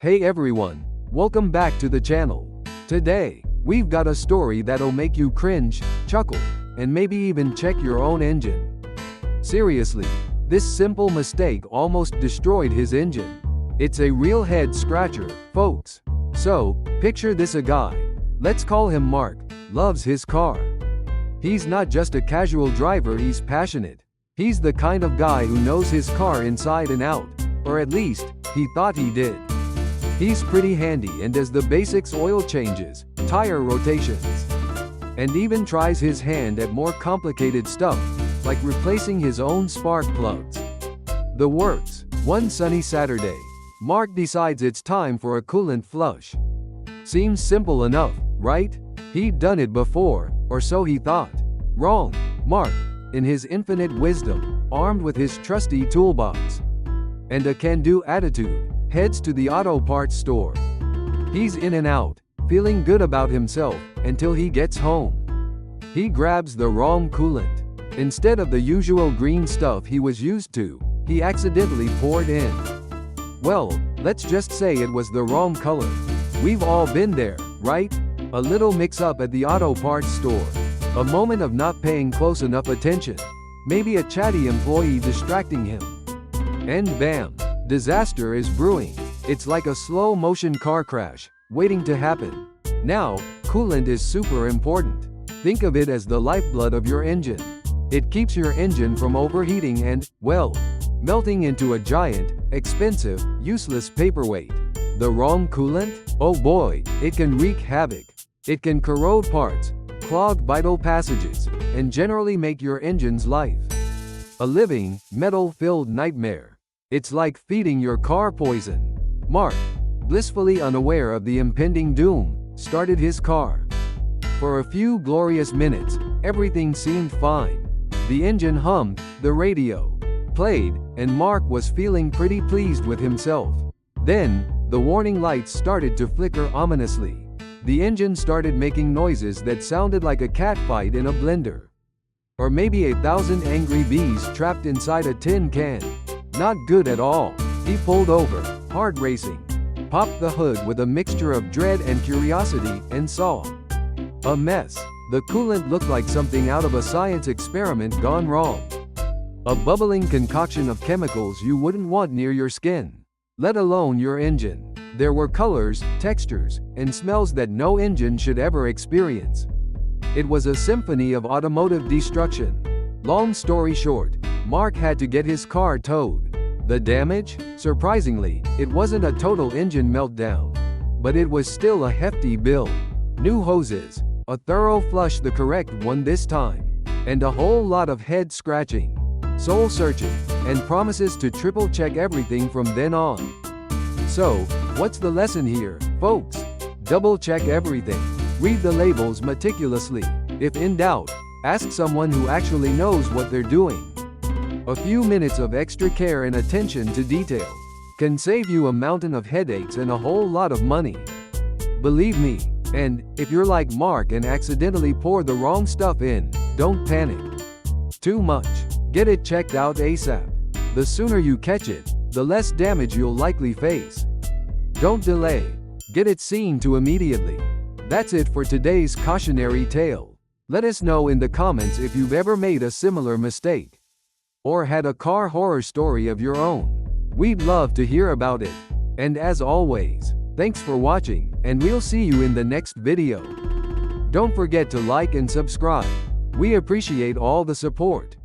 Hey everyone, welcome back to the channel. Today, we've got a story that'll make you cringe, chuckle, and maybe even check your own engine. Seriously, this simple mistake almost destroyed his engine. It's a real head scratcher, folks. So, picture this: a guy, let's call him Mark, loves his car. He's not just a casual driver, he's passionate. He's the kind of guy who knows his car inside and out, or at least, he thought he did. He's pretty handy and does the basics: oil changes, tire rotations, and even tries his hand at more complicated stuff, like replacing his own spark plugs. The works. One sunny Saturday, Mark decides it's time for a coolant flush. Seems simple enough, right? He'd done it before, or so he thought. Wrong. Mark, in his infinite wisdom, armed with his trusty toolbox and a can-do attitude, heads to the auto parts store. He's in and out, feeling good about himself, until he gets home. He grabs the wrong coolant. Instead of the usual green stuff he was used to, he accidentally poured in, well, let's just say it was the wrong color. We've all been there, right? A little mix-up at the auto parts store. A moment of not paying close enough attention. Maybe a chatty employee distracting him. And bam! Disaster is brewing. It's like a slow-motion car crash, waiting to happen. Now, coolant is super important. Think of it as the lifeblood of your engine. It keeps your engine from overheating and, well, melting into a giant, expensive, useless paperweight. The wrong coolant? Oh boy, it can wreak havoc. It can corrode parts, clog vital passages, and generally make your engine's life a living, metal-filled nightmare. It's like feeding your car poison. Mark, blissfully unaware of the impending doom, started his car. For a few glorious minutes, everything seemed fine. The engine hummed, the radio played, and Mark was feeling pretty pleased with himself. Then, the warning lights started to flicker ominously. The engine started making noises that sounded like a cat fight in a blender. Or maybe 1,000 angry bees trapped inside a tin can. Not good at all. He pulled over, heart racing, popped the hood with a mixture of dread and curiosity, and saw a mess. The coolant looked like something out of a science experiment gone wrong. A bubbling concoction of chemicals you wouldn't want near your skin, let alone your engine. There were colors, textures, and smells that no engine should ever experience. It was a symphony of automotive destruction. Long story short, Mark had to get his car towed. The damage? Surprisingly, it wasn't a total engine meltdown. But it was still a hefty bill. New hoses, a thorough flush, the correct one this time, and a whole lot of head scratching, soul searching, and promises to triple check everything from then on. So, what's the lesson here, folks? Double check everything. Read the labels meticulously. If in doubt, ask someone who actually knows what they're doing. A few minutes of extra care and attention to detail can save you a mountain of headaches and a whole lot of money. Believe me. And, if you're like Mark and accidentally pour the wrong stuff in, don't panic too much. Get it checked out ASAP. The sooner you catch it, the less damage you'll likely face. Don't delay. Get it seen to immediately. That's it for today's cautionary tale. Let us know in the comments if you've ever made a similar mistake, or had a car horror story of your own. We'd love to hear about it. And as always, thanks for watching, and we'll see you in the next video. Don't forget to like and subscribe. We appreciate all the support.